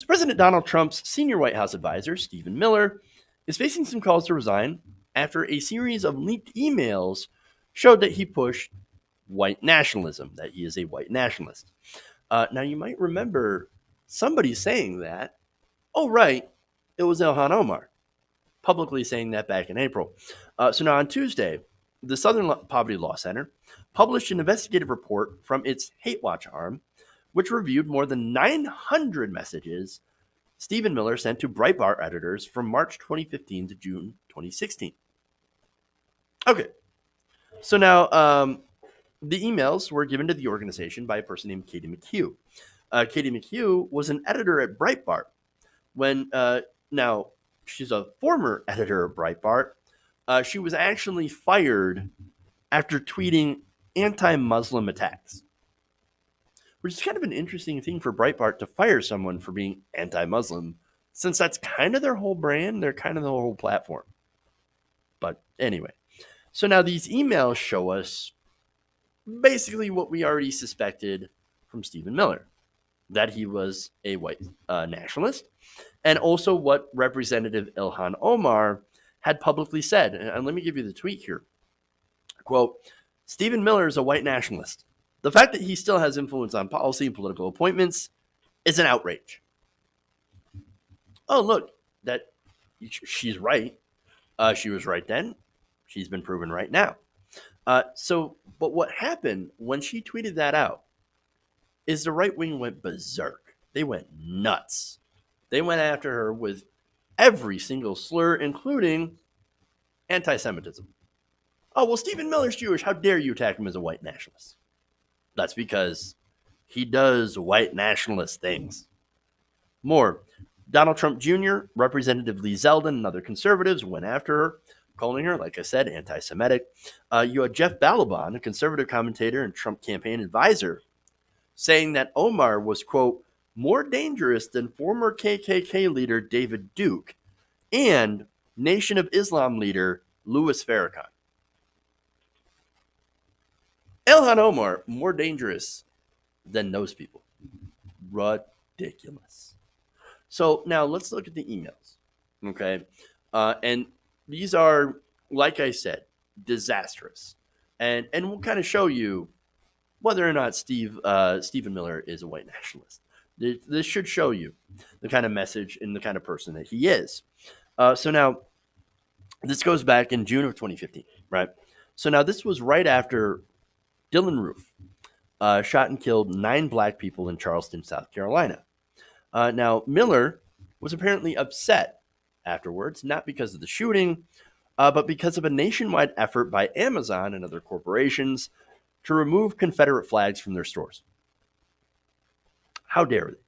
President Donald Trump's senior White House advisor, Stephen Miller, is facing some calls to resign after a series of leaked emails showed that he pushed white nationalism, that he is a white nationalist. Now, you might remember somebody saying that. Oh, right, it was Ilhan Omar publicly saying that back in April. So now on Tuesday, the Southern Poverty Law Center published an investigative report from its Hate Watch arm, which reviewed more than 900 messages Stephen Miller sent to Breitbart editors from March 2015 to June 2016. Okay, so now the emails were given to the organization by a person named Katie McHugh. Katie McHugh was an editor at Breitbart when now she's a former editor of Breitbart. She was actually fired after tweeting anti-Muslim attacks, which is kind of an interesting thing for Breitbart to fire someone for being anti-Muslim, since that's kind of their whole brand, they're kind of the whole platform. But anyway, so now these emails show us basically what we already suspected from Stephen Miller, that he was a white nationalist, and also what Representative Ilhan Omar had publicly said. And let me give you the tweet here. Quote, Stephen Miller is a white nationalist. The fact that he still has influence on policy and political appointments is an outrage. Oh, look, that she's right. She was right then. She's been proven right now. But what happened when she tweeted that out is the right wing went berserk. They went nuts. They went after her with every single slur, including anti-Semitism. Oh, well, Stephen Miller's Jewish. How dare you attack him as a white nationalist? That's because he does white nationalist things. More, Donald Trump Jr., Representative Lee Zeldin, and other conservatives went after her, calling her, like I said, anti-Semitic. You had Jeff Balaban, a conservative commentator and Trump campaign advisor, saying that Omar was, quote, more dangerous than former KKK leader David Duke and Nation of Islam leader Louis Farrakhan. Ilhan Omar, more dangerous than those people. Ridiculous. So now let's look at the emails. Okay. And these are, like I said, disastrous. And we'll kind of show you whether or not Stephen Miller is a white nationalist. This should show you the kind of message and the kind of person that he is. So now, this goes back in June of 2015, right? So now this was right after Dylan Roof shot and killed 9 black people in Charleston, South Carolina. Now, Miller was apparently upset afterwards, not because of the shooting, but because of a nationwide effort by Amazon and other corporations to remove Confederate flags from their stores. How dare they?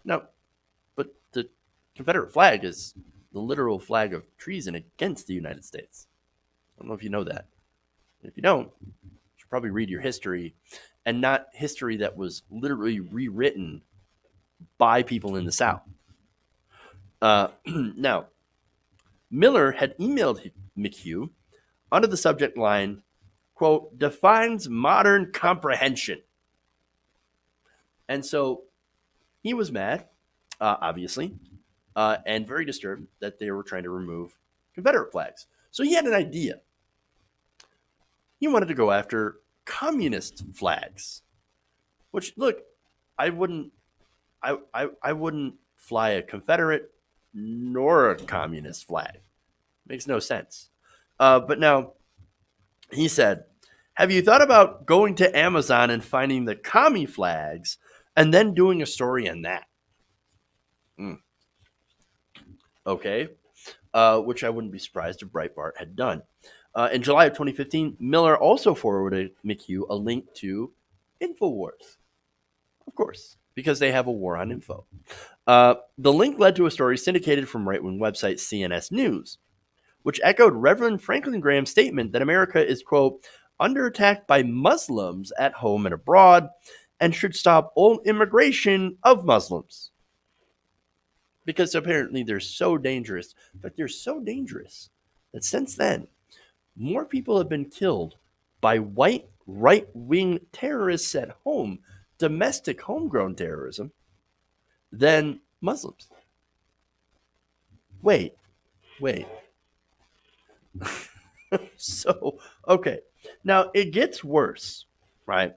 No, but the Confederate flag is the literal flag of treason against the United States. I don't know if you know that. If you don't, you should probably read your history, and not history that was literally rewritten by people in the South. Now, Miller had emailed McHugh under the subject line, quote, defines modern comprehension. And so he was mad, obviously, and very disturbed that they were trying to remove Confederate flags. So he had an idea. He wanted to go after communist flags, which, look, I wouldn't fly a Confederate nor a communist flag. Makes no sense. But now, he said, have you thought about going to Amazon and finding the commie flags and then doing a story on that? Okay. Which I wouldn't be surprised if Breitbart had done. In July of 2015, Miller also forwarded McHugh a link to InfoWars. Of course, because they have a war on info. The link led to a story syndicated from right-wing website CNS News, which echoed Reverend Franklin Graham's statement that America is, quote, under attack by Muslims at home and abroad and should stop all immigration of Muslims. Because apparently they're so dangerous, but they're so dangerous that since then, more people have been killed by white right-wing terrorists at home, domestic homegrown terrorism, than Muslims. Wait, wait. So, okay. Now it gets worse, right?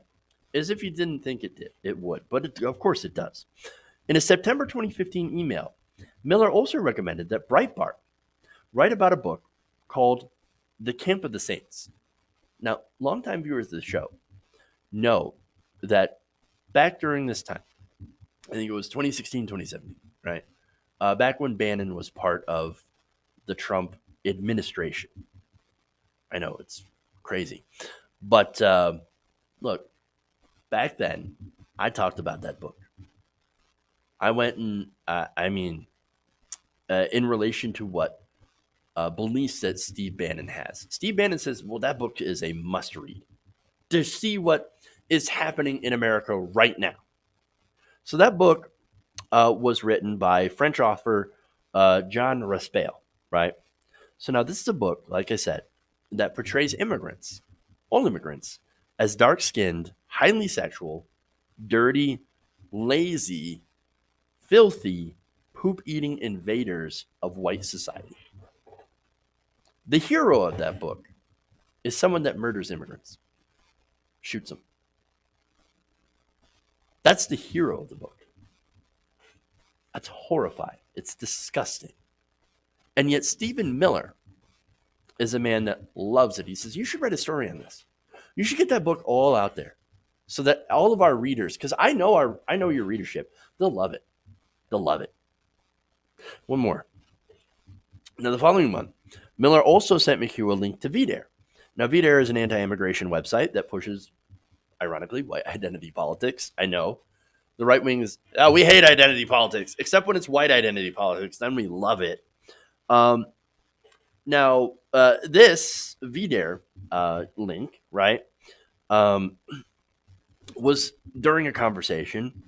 As if you didn't think it did, it would, but of course it does. In a September 2015 email, Miller also recommended that Breitbart write about a book called The Camp of the Saints. Now, longtime viewers of the show know that back during this time, I think it was 2016, 2017, right? Back when Bannon was part of the Trump administration. I know it's crazy. But look, back then, I talked about that book. I went and, in relation to what beliefs that Steve Bannon has. Steve Bannon says, well, that book is a must read to see what is happening in America right now. So that book was written by French author John Raspail, right? So now this is a book, like I said, that portrays immigrants, all immigrants, as dark skinned, highly sexual, dirty, lazy, filthy, poop eating invaders of white society. The hero of that book is someone that murders immigrants, shoots them. That's the hero of the book. That's horrifying. It's disgusting. And yet, Stephen Miller is a man that loves it. He says, you should write a story on this. You should get that book all out there so that all of our readers, because I know your readership, they'll love it. They'll love it. One more. Now, the following month, Miller also sent McHugh a link to VDare. Now, VDare is an anti-immigration website that pushes, ironically, white identity politics. I know. The right wing is, oh, we hate identity politics, except when it's white identity politics. Then we love it. Now, this VDare link, right, was during a conversation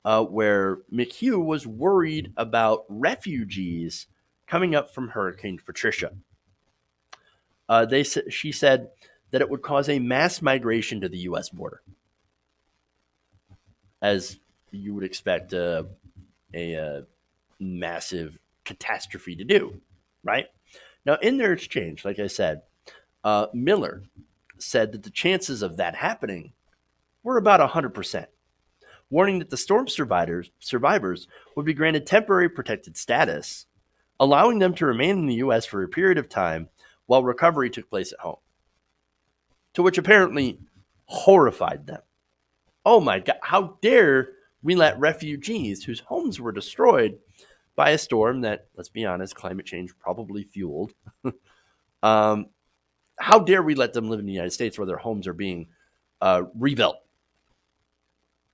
where McHugh was worried about refugees coming up from Hurricane Patricia. She said that it would cause a mass migration to the U.S. border, as you would expect a massive catastrophe to do, right? Now, in their exchange, like I said, Miller said that the chances of that happening were about 100%, warning that the storm survivors would be granted temporary protected status, allowing them to remain in the U.S. for a period of time while recovery took place at home. To which apparently horrified them. Oh my God, how dare we let refugees whose homes were destroyed by a storm that, let's be honest, climate change probably fueled. How dare we let them live in the United States where their homes are being rebuilt?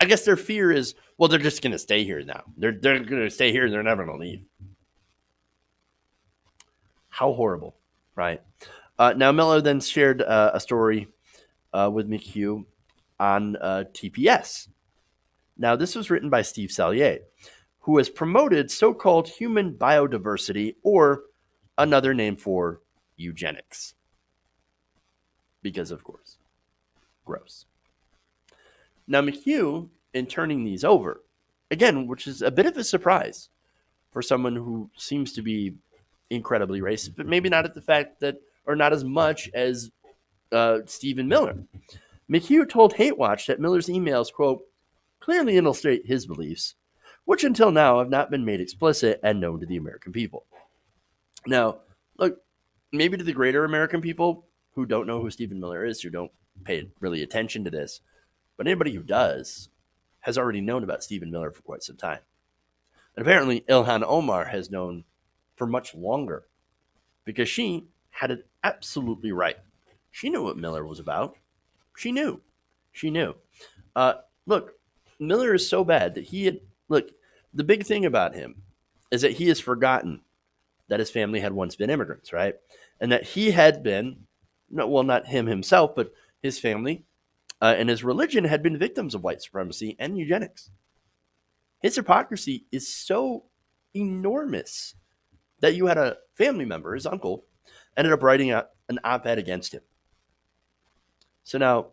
I guess their fear is, well, they're just going to stay here now. They're going to stay here and they're never going to leave. How horrible, right? Now, Miller then shared a story with McHugh on TPS. Now, this was written by Steve Sallier, who has promoted so-called human biodiversity, or another name for eugenics. Because, of course, gross. Now, McHugh, in turning these over, again, which is a bit of a surprise for someone who seems to be incredibly racist, but maybe not at the fact that, or not as much as Stephen Miller. McHugh told Hate Watch that Miller's emails, quote, clearly illustrate his beliefs, which until now have not been made explicit and known to the American people. Now, look, maybe to the greater American people who don't know who Stephen Miller is, who don't pay really attention to this, but anybody who does has already known about Stephen Miller for quite some time. And apparently Ilhan Omar has known for much longer, because she had it absolutely right. She knew what Miller was about. She knew. Look, Miller is so bad that the big thing about him is that he has forgotten that his family had once been immigrants, right? And that he had been, well, not him himself, but his family and his religion had been victims of white supremacy and eugenics. His hypocrisy is so enormous that you had a family member, his uncle, ended up writing an op-ed against him. So now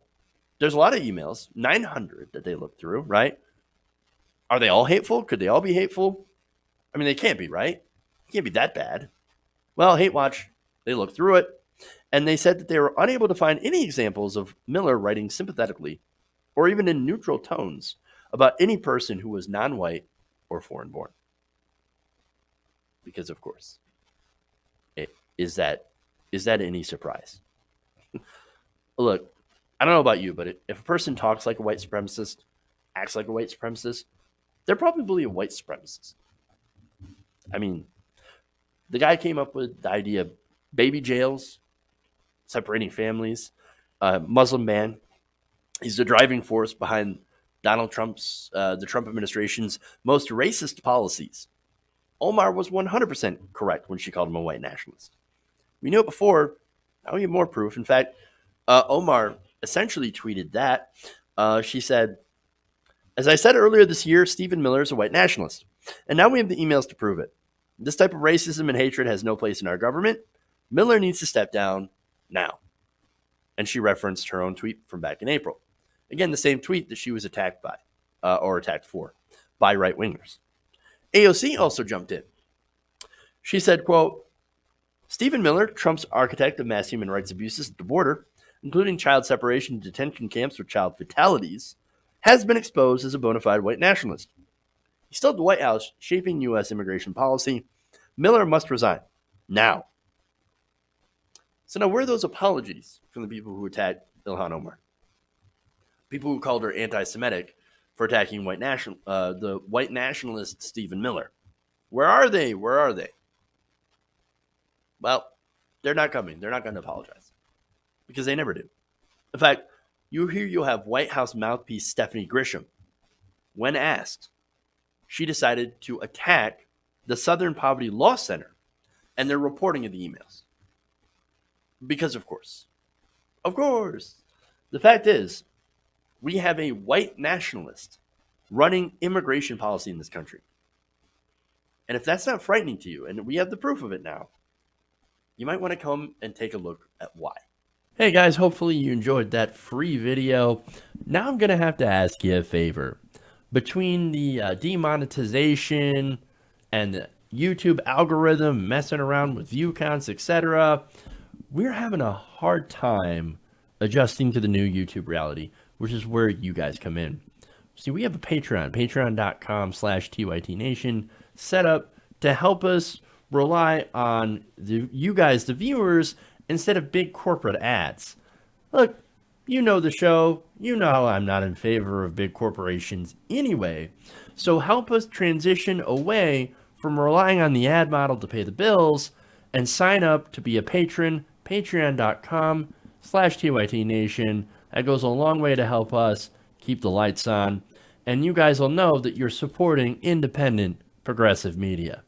there's a lot of emails, 900 that they looked through, right? Are they all hateful? Could they all be hateful? I mean, they can't be, right? It can't be that bad. Well, Hate Watch, they looked through it, and they said that they were unable to find any examples of Miller writing sympathetically or even in neutral tones about any person who was non-white or foreign-born. Because, of course, is that any surprise? Look, I don't know about you, but if a person talks like a white supremacist, acts like a white supremacist, they're probably a white supremacist. I mean, the guy came up with the idea of baby jails, separating families, Muslim ban. He's the driving force behind Donald Trump's, the Trump administration's most racist policies. Omar was 100% correct when she called him a white nationalist. We knew it before. Now we have more proof. In fact, Omar essentially tweeted that. She said, as I said earlier this year, Stephen Miller is a white nationalist. And now we have the emails to prove it. This type of racism and hatred has no place in our government. Miller needs to step down now. And she referenced her own tweet from back in April. Again, the same tweet that she was attacked by, or attacked for, by right-wingers. AOC also jumped in. She said, quote, Stephen Miller, Trump's architect of mass human rights abuses at the border, including child separation and detention camps with child fatalities, has been exposed as a bona fide white nationalist. He's still at the White House shaping U.S. immigration policy. Miller must resign. Now. So now where are those apologies from the people who attacked Ilhan Omar? People who called her anti-Semitic for attacking the white nationalist Stephen Miller. Where are they? Where are they? Well, they're not coming. They're not going to apologize because they never do. In fact, you'll have White House mouthpiece Stephanie Grisham. When asked, she decided to attack the Southern Poverty Law Center and their reporting of the emails. Because, of course, the fact is, we have a white nationalist running immigration policy in this country. And if that's not frightening to you, and we have the proof of it now, you might want to come and take a look at why. Hey guys, hopefully you enjoyed that free video. Now I'm going to have to ask you a favor. Between the demonetization and the YouTube algorithm messing around with view counts, etc., we're having a hard time adjusting to the new YouTube reality, which is where you guys come in. See, we have a Patreon, patreon.com/TYTNation, set up to help us rely on you guys, the viewers, instead of big corporate ads. Look, you know the show. You know how I'm not in favor of big corporations anyway. So help us transition away from relying on the ad model to pay the bills and sign up to be a patron, patreon.com/TYTNation. That goes a long way to help us keep the lights on. And you guys will know that you're supporting independent, progressive media.